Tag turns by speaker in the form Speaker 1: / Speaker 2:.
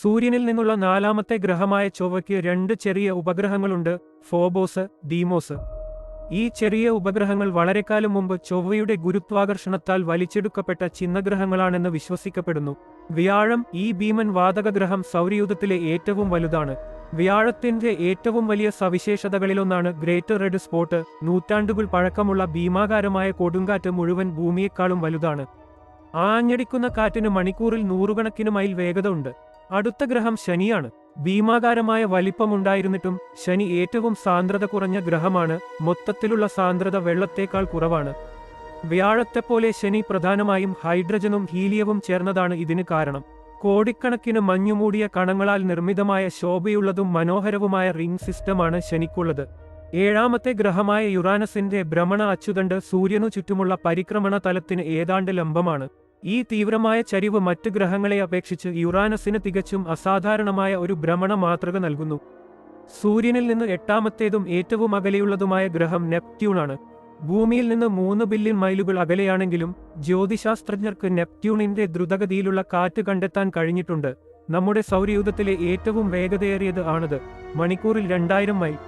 Speaker 1: സൂര്യനിൽ നിന്നുള്ള നാലാമത്തെ ഗ്രഹമായ ചൊവ്വയ്ക്ക് രണ്ട് ചെറിയ ഉപഗ്രഹങ്ങളുണ്ട്, ഫോബോസ്, ഡീമോസ്. ഈ ചെറിയ ഉപഗ്രഹങ്ങൾ വളരെക്കാലം മുമ്പ് ചൊവ്വയുടെ ഗുരുത്വാകർഷണത്താൽ വലിച്ചെടുക്കപ്പെട്ട ചിഹ്നഗ്രഹങ്ങളാണെന്ന് വിശ്വസിക്കപ്പെടുന്നു. വ്യാഴം, ഈ ഭീമൻ വാതകഗ്രഹം സൗരയൂഥത്തിലെ ഏറ്റവും വലുതാണ്. വ്യാഴത്തിന്റെ ഏറ്റവും വലിയ സവിശേഷതകളിലൊന്നാണ് ഗ്രേറ്റർ റെഡ് സ്പോട്ട്. നൂറ്റാണ്ടുകൾ പഴക്കമുള്ള ഭീമാകാരമായ കൊടുങ്കാറ്റ് മുഴുവൻ ഭൂമിയെക്കാളും വലുതാണ്. ആഞ്ഞടിക്കുന്ന കാറ്റിന് മണിക്കൂറിൽ നൂറുകണക്കിന് മൈൽ വേഗത ഉണ്ട്. അടുത്ത ഗ്രഹം ശനിയാണ്. ഭീമാകാരമായ വലിപ്പമുണ്ടായിരുന്നിട്ടും ശനി ഏറ്റവും സാന്ദ്രത കുറഞ്ഞ ഗ്രഹമാണ്. മൊത്തത്തിലുള്ള സാന്ദ്രത വെള്ളത്തേക്കാൾ കുറവാണ്. വ്യാഴത്തെപ്പോലെ ശനി പ്രധാനമായും ഹൈഡ്രജനും ഹീലിയവും ചേർന്നതാണ് ഇതിന് കാരണം. കോടിക്കണക്കിന് മഞ്ഞുമൂടിയ കണങ്ങളാൽ നിർമ്മിതമായ ശോഭയുള്ളതും മനോഹരവുമായ റിംഗ് സിസ്റ്റമാണ് ശനിക്കുള്ളത്. ഏഴാമത്തെ ഗ്രഹമായ യുറാനസിന്റെ ഭ്രമണ അച്ചുതണ്ട് സൂര്യനു ചുറ്റുമുള്ള പരിക്രമണ തലത്തിന് ഏതാണ്ട് ലംബമാണ്. ഈ തീവ്രമായ ചരിവ് മറ്റ് ഗ്രഹങ്ങളെ അപേക്ഷിച്ച് യുറാനസിന് തികച്ചും അസാധാരണമായ ഒരു ഭ്രമണ മാതൃക നൽകുന്നു. സൂര്യനിൽ നിന്ന് എട്ടാമത്തേതും ഏറ്റവും അകലെയുള്ളതുമായ ഗ്രഹം നെപ്റ്റ്യൂണാണ്. ഭൂമിയിൽ നിന്ന് 3 ബില്യൺ മൈലുകൾ അകലെയാണെങ്കിലും ജ്യോതിശാസ്ത്രജ്ഞർക്ക് നെപ്റ്റ്യൂണിന്റെ ദ്രുതഗതിയിലുള്ള കാറ്റ് കണ്ടെത്താൻ കഴിഞ്ഞിട്ടുണ്ട്. നമ്മുടെ സൗരയൂഥത്തിലെ ഏറ്റവും വേഗതയേറിയത് ആണത്. മണിക്കൂറിൽ 2000 മൈൽ.